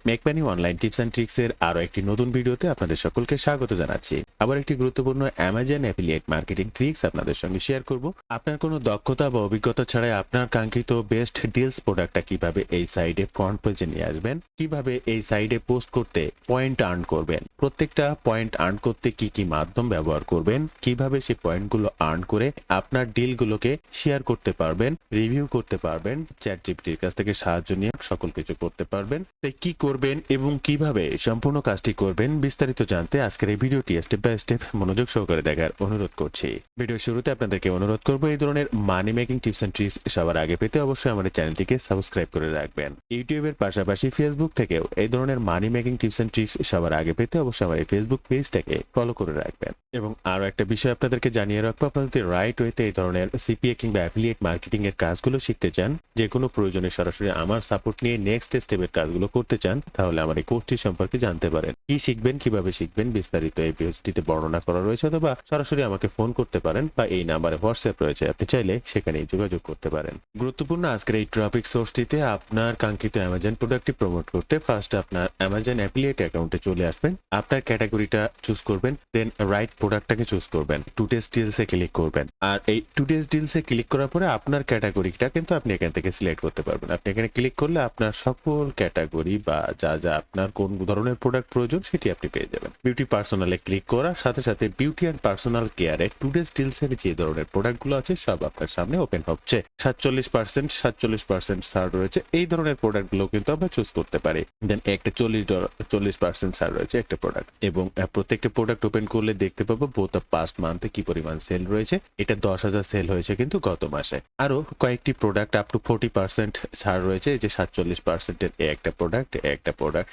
Make money online tips and tricks এর আরো একটি নতুন ভিডিওতে আপনাদের সকলকে স্বাগত জানাচ্ছি। আবার একটি গুরুত্বপূর্ণ অ্যামাজন অ্যাফিলিয়েট মার্কেটিং ট্রিক্স আপনাদের সঙ্গে শেয়ার করব। আপনার কোনো দক্ষতা বা অভিজ্ঞতা ছাড়াই আপনার কাঙ্ক্ষিত বেস্ট ডিলস প্রোডাক্টটা কিভাবে এই সাইডে ফ্রন্ট পেজে নিয়ে আসবেন, কিভাবে এই সাইডে পোস্ট করতে পয়েন্ট আর্ন করবেন, প্রত্যেকটা পয়েন্ট আর্ন করতে কি কি মাধ্যম ব্যবহার করবেন, কিভাবে সেই পয়েন্টগুলো আর্ন করে আপনার ডিলগুলোকে শেয়ার করতে পারবেন, রিভিউ করতে পারবেন, চ্যাট জিপিটির কাছ থেকে সাহায্য নিয়ে সকল কিছু করতে পারবেন। তাই কি করবেন এবং কিভাবে সম্পূর্ণ কাজটি করবেন বিস্তারিত জানতে আজকের এই ভিডিওটি স্টেপ বাই স্টেপ মনোযোগ সহকারে দেখার অনুরোধ করছি। ভিডিওর শুরুতে আপনাদেরকে অনুরোধ করব, এই ধরনের money making tips and tricks সবার আগে পেতে অবশ্যই আমাদের চ্যানেলটিকে সাবস্ক্রাইব করে রাখবেন। ইউটিউবের পাশাপাশি ফেসবুক থেকেও এই ধরনের money making tips and tricks সবার আগে পেতে অবশ্যই আমার এই ফেসবুক পেজটাকে ফলো করে রাখবেন। এবং আরো একটা বিষয় আপনাদেরকে জানিয়ে রাখবো, আপনারা যদি রাইট ওয়েতে এই ধরনের সিপিএ কিংবা অ্যাফিলিয়েট মার্কেটিং এর কাজগুলো শিখতে চান, যে কোনো প্রয়োজনে সরাসরি আমার সাপোর্ট নিয়ে নেক্সট স্টেপের কাজগুলো করতে চান, তাহলে আমার এই কোর্সটি সম্পর্কে জানতে পারেন। কি শিখবেন, কিভাবে শিখবেন বিস্তারিত এই পেজটিতে বর্ণনা করা রয়েছে, অথবা সরাসরি আমাকে ফোন করতে পারেন বা এই নাম্বারে হোয়াটসঅ্যাপ রয়েছে, আপনি চাইলে সেখানেই যোগাযোগ করতে পারেন। গুরুত্বপূর্ণ আজকের এই টপিক সোর্সটিতে আপনার কাঙ্ক্ষিত অ্যামাজন প্রোডাক্টটি প্রমোট করতে ফার্স্ট আপনার অ্যামাজন অ্যাফিলিয়েট অ্যাকাউন্টে চলে আসবেন, আপনার ক্যাটাগরিটা চুজ করবেন, দেন রাইট প্রোডাক্টটাকে চুজ করবেন, টুডেস ডিলস এ ক্লিক করবেন। আর এই টুডেস ডিলস এ ক্লিক করার পরে আপনার ক্যাটাগরিটা কিন্তু আপনি এখান থেকে সিলেক্ট করতে পারবেন। আপনি এখানে ক্লিক করলে আপনার সকল ক্যাটাগরি বা যা যা আপনার কোন ধরনের প্রোডাক্ট প্রয়োজন সেটি আপনি পেয়ে যাবেন। বিউটি পার্সোনালে ক্লিক করার সাথে সাথে বিউটি অ্যান্ড পার্সোনাল কেয়ারে টুডেস ডিলস এর যে ধরনের প্রোডাক্টগুলো আছে সব আপনার সামনে ওপেন হচ্ছে। 47% ছাড় রয়েছে, এই ধরনের প্রোডাক্টগুলো কিন্তু আমরা চুজ করতে পারি। দেন একটা $40 ছাড় রয়েছে একটা প্রোডাক্ট, এবং প্রত্যেকটা প্রোডাক্ট ওপেন করলে দেখতে পাবো বোথ অফ পাস্ট মান্থে কি পরিমাণ সেল রয়েছে। এটা 10,000 সেল হয়েছে কিন্তু গত মাসে। আরো কয়েকটি প্রোডাক্ট আপ টু 40% ছাড় রয়েছে, এই যে 47% এর একটা প্রোডাক্ট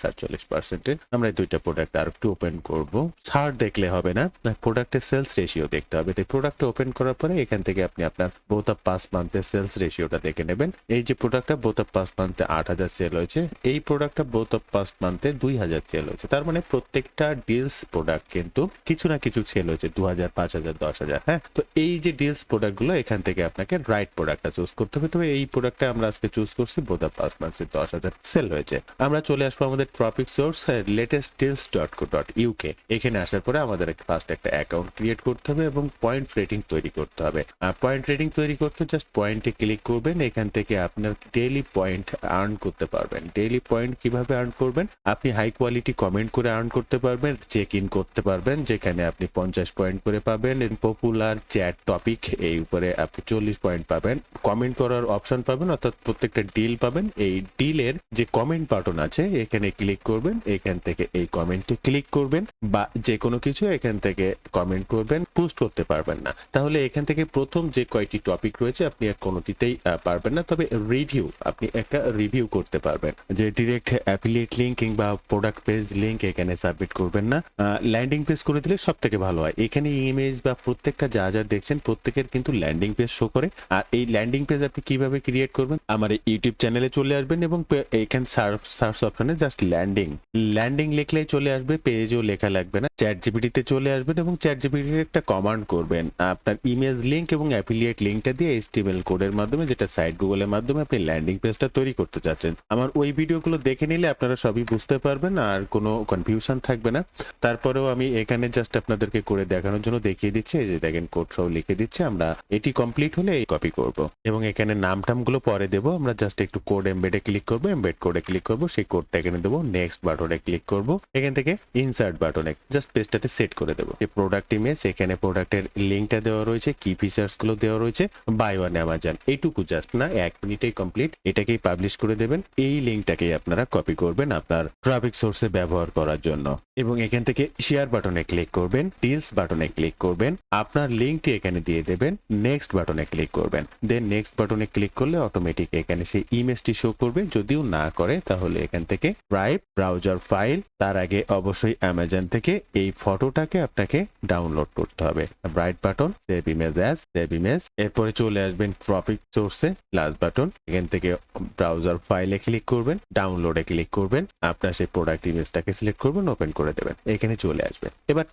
47% এর। আমরা এই দুইটা প্রোডাক্ট আর একটু ওপেন করব। ছাড় দেখলে হবে না, প্রোডাক্টের সেলস রেশিও দেখতে হবে। তাই প্রোডাক্টটা ওপেন করার পরে এখান থেকে আপনি আপনার বোথ অফ পাস্ট মান্থের সেলস রেশিওটা দেখে নেবেন। এই যে প্রোডাক্টটা বোথ অফ পাস্ট মান্থে 8,000 সেল হয়েছে, এই প্রোডাক্টটা বোথ অফ পাস্ট মান্থে 2,000 সেল হয়েছে। তার মানে প্রত্যেকটা ডিলস প্রোডাক্ট কিন্তু কিছু না কিছু সেল হয়েছে, 2,000, 5,000, 10,000। হ্যাঁ, তো এই যে ডিলস প্রোডাক্ট গুলো এখান থেকে আপনাকে রাইট প্রোডাক্টটা চুজ করতে হবে। তবে এই প্রোডাক্টটা আমরা আজকে চুজ করছি, বোথ অফ পাস্ট মান্থে 10,000 সেল হয়েছে। আমরা চলে আসবো আমাদের টপিক সোর্স latestdeals.co.uk। এখানে আসার পরে আমাদের ফার্স্ট একটা অ্যাকাউন্ট ক্রিয়েট করতে হবে এবং পয়েন্ট রেটিং তৈরি করতে হবে। আর পয়েন্ট রেটিং তৈরি করতে জাস্ট পয়েন্টে ক্লিক করবেন, এখান থেকে আপনার ডেইলি পয়েন্ট আর্ন করতে পারবেন। ডেইলি পয়েন্ট কিভাবে আর্ন করবেন, আপনি হাই কোয়ালিটি কমেন্ট করে আর্ন করতে পারবেন, চেক ইন করতে পারবেন, যেখানে আপনি 50 পয়েন্ট করে পাবেন। পপুলার চ্যাট টপিক এই উপরে আপনি 40 পয়েন্ট পাবেন। কমেন্ট করার অপশন পাবেন, অর্থাৎ প্রত্যেকটা ডিল পাবেন। এই ডিলের যে কমেন্ট বাটন আছে এখানে ক্লিক করবেন, এখান থেকে এই কমেন্টে ক্লিক করবেন, বা যে কোনো কিছু এখান থেকে কমেন্ট করবেন, পোস্ট করতে পারবেন না। তাহলে এখান থেকে প্রথম যে কয়টি টপিক রয়েছে আপনি আর কোনোটিতেই পারবেন না, তবে রিভিউ আপনি একটা রিভিউ করতে পারবেন। যে ডিরেক্ট অ্যাফিলিয়েট লিংক কিংবা প্রোডাক্ট পেজ লিংক এখানে সাবমিট করবেন না, ল্যান্ডিং পেজ করে দিলে সব থেকে ভালো হয়। এখানে ইমেজ বা প্রত্যেকটা যা যা দেখছেন প্রত্যেকের কিন্তু ল্যান্ডিং পেজ শো করে। আর এই ল্যান্ডিং পেজ আপনি কিভাবে ক্রিয়েট করবেন, আমার এই ইউটিউব চ্যানেলে চলে আসবেন এবং এখানে সার্চ অপশনে জাস্ট ল্যান্ডিং লিখলেই চলে আসবে, পেজও লেখা লাগবে না। চ্যাট জিপিটিতে চলে আসবেন এবং চ্যাট জিপিটির একটা কমান্ড করবেন, আপনার ইমেজ লিংক এবং অ্যাফিলিয়েট লিংকটা দিয়ে HTML কোডের মাধ্যমে, যেটা সাইট গুগলের মাধ্যমে আপনি ল্যান্ডিং পেজটা তৈরি করতে চাচ্ছেন। আমার ওই ভিডিওগুলো দেখে নিলে আপনারা সবই বুঝতে পারবেন আর কোনো কনফিউশন থাকবে না। তারপরেও আমি এখানে জাস্ট আপনাদেরকে করে দেখানোর জন্য দেখিয়ে দিচ্ছি, এই যে দেখেন কোড সহ লিখে দিচ্ছে। আমরা এটি কমপ্লিট হলে এই কপি করব এবং এখানে নাম টামগুলো পরে দেবো। আমরা জাস্ট একটু কোড এমবেডে ক্লিক করবো, এমবেড কোডে ক্লিক করবো, সেই কোডটা এখানে দেবো, নেক্সট বাটনে ক্লিক করব, এখান থেকে ইনসার্ট বাটনে জাস্ট পেজটাতে সেট করে দেবো। এই প্রোডাক্ট ইমেজ, এখানে প্রোডাক্টের লিঙ্কটা দেওয়া রয়েছে, কি ফিচার্স গুলো দেওয়া রয়েছে, বাই ওয়ান অ্যামাজন, এইটুকু জাস্ট না, 1 মিনিটেই কমপ্লিট। এটাকেই পাবলিশ করে দেবেন। এই লিঙ্কটাকেই আপনারা কপি করবেন আপনার ট্রাফিক সোর্সে ব্যবহার করার জন্য, এবং এখান থেকে শেয়ার বাটনে ক্লিক করবেন, ডিলস বাটনে ক্লিক করবেন, আপনার লিঙ্কটি এখানে দিয়ে দেবেন, নেক্সট বাটনে ক্লিক করবেন। দেন নেক্সট বাটনে ক্লিক করলে অটোমেটিক এখানে সেই ইমেজটি শো করবে। যদিও না করে তাহলে এখান থেকে ড্রাইভ ব্রাউজার ফাইল, তার আগে অবশ্যই অ্যামাজন থেকে এই ফটোটাকে আপনাকে ডাউনলোড করতে হবে। Right button, save image as, save image, এরপরে চলে আসবেন টপিক সোর্সে, লাস্ট বাটন, এখান থেকে ব্রাউজার ফাইলে ক্লিক করবেন, ডাউনলোডে ক্লিক করবেন, আপনার সেই প্রোডাক্ট ইমেজটাকে সিলেক্ট করবেন, ওপেন করে দেবেন, এখানে চলে আসবে। এবার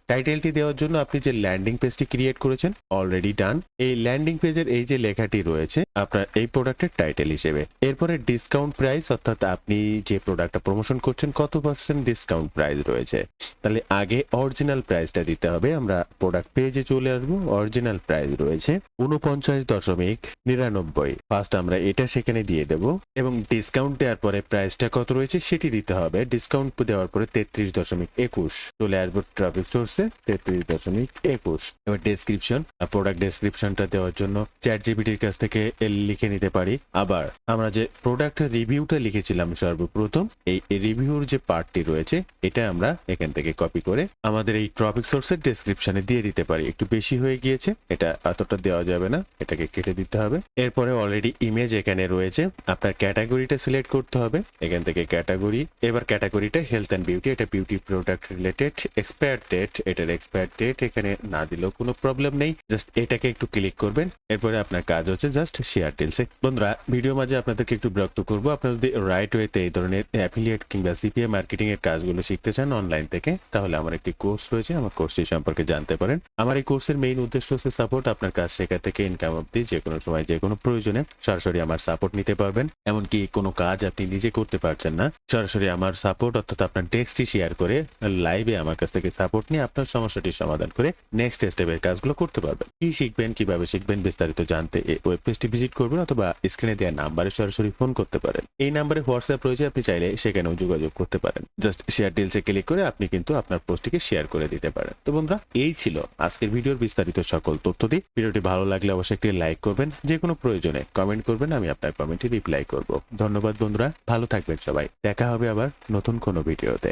টাইটেলটি দেওয়ার জন্য আপনি যে ল্যান্ডিং পেজটি ক্রিয়েট করেছেন অলরেডি ডান, এই ল্যান্ডিং পেজের এই যে লেখাটি রয়েছে আপনার এই প্রোডাক্টের টাইটেল হিসেবে। এরপরে ডিসকাউন্ট প্রাইস, অর্থাৎ আপনি যে প্রোডাক্টটা প্রমোশন করছেন কত পার্সেন্ট ডিসকাউন্ট প্রাইস রয়েছে। তাহলে আগে অরিজিনাল প্রাইসটা দিতে হবে। আমরা প্রোডাক্ট পেজে চলে আসবো, অরিজিনাল প্রাইস রয়েছে 49.99। ফার্স্ট আমরা এটা সেখানে দিয়ে দেব এবং ডিসকাউন্ট দেওয়ার পরে প্রাইসটা কত রয়েছে সেটি দিতে হবে। ডিসকাউন্ট দেওয়ার পরে 33.21 চলে আসবো ট্রাফিক সোর্সে 33.21। এবার ডেসক্রিপশন, প্রোডাক্ট ডেসক্রিপশনটা দেওয়ার জন্য চ্যাটজিপিটির কাছ থেকে লিখে নিতে পারি। আবার আমরা যে প্রোডাক্ট রিভিউটা লিখেছিলাম সর্বপ্রথম, এই রিভিউর যে পার্টটি রয়েছে এটা আমরা এখান থেকে কপি করে আমাদের এই টপিক সোর্সের ডেসক্রিপশনে দিয়ে দিতে পারি। একটু বেশি হয়ে গিয়েছে, এটা এতটা দেওয়া যাবে না, এটাকে কেটে দিতে হবে। এরপরে অলরেডি ইমেজ এখানে রয়েছে, আপনার ক্যাটাগরিটা সিলেক্ট করতে হবে এখান থেকে ক্যাটাগরি। এবার ক্যাটাগরিটা হেলথ অ্যান্ড বিউটি, এটা beauty product related. Expire date, এটার এক্সপায়ার ডেট এখানে না দিলেও কোনো প্রবলেম নেই, জাস্ট এটাকে একটু ক্লিক করবেন। এরপরে আপনার কাজ হচ্ছে জাস্ট শেয়ার ডিলসে। বন্ধুরা ভিডিও মাঝে আপনাদেরকে একটু বিরক্ত করবো, আপনারা যদি রাইট ওয়েতে এই ধরনের অ্যাফিলিয়েট কিংবা সিপিএ মার্কেটিং এর কাজগুলো শিখতে চান অনলাইন থেকে, তাহলে আমার একটি কোর্স রয়েছে, আমার কোর্সটি সম্পর্কে জানতে পারেন। আমার এই কোর্সের মেইন উদ্দেশ্য হচ্ছে সাপোর্ট, আপনার কাজ শেখা থেকে ইনকাম অব্দি যে কোনো সময় যে কোনো প্রয়োজনে সরাসরি আমার সাপোর্ট নিতে পারবেন। এমনকি কোনো কাজ আপনি নিজে করতে পারছেন না, সরাসরি আমার সাপোর্ট অর্থাৎ আপনার টেক্সটটি শেয়ার করে লাইভে আমার কাছ থেকে সাপোর্ট নিয়ে আপনার সমস্যাটির সমাধান করে নেক্সট স্টেপের কাজগুলো করতে পারবেন। কি শিখবেন, কিভাবে শিখবেন বিস্তারিত জানতে এই ওয়েব পেজটি ভিজিট করবেন অথবা স্ক্রিনে দেওয়া নাম্বারে সরাসরি ফোন করতে পারেন। এই নাম্বারে হোয়াটসঅ্যাপ রয়েছে, আপনি চাইলে সেখানেও যোগাযোগ করতে পারেন। জাস্ট শেয়ার ডিলসে ক্লিক করে আপনি কিন্তু আপনার পোস্টটিকে শেয়ার করে দিতে পারেন। তো বন্ধুরা এই ছিল আজকের ভিডিওর বিস্তারিত সকল তথ্য দিয়ে। ভিডিওটি ভালো লাগলে অবশ্যই একটি লাইক করবেন, যে কোনো প্রয়োজনে কমেন্ট করবেন, আমি আপনার কমেন্টে রিপ্লাই করব। ধন্যবাদ বন্ধুরা, ভালো থাকবেন সবাই, দেখা হবে আবার নতুন কোনো ভিডিওতে।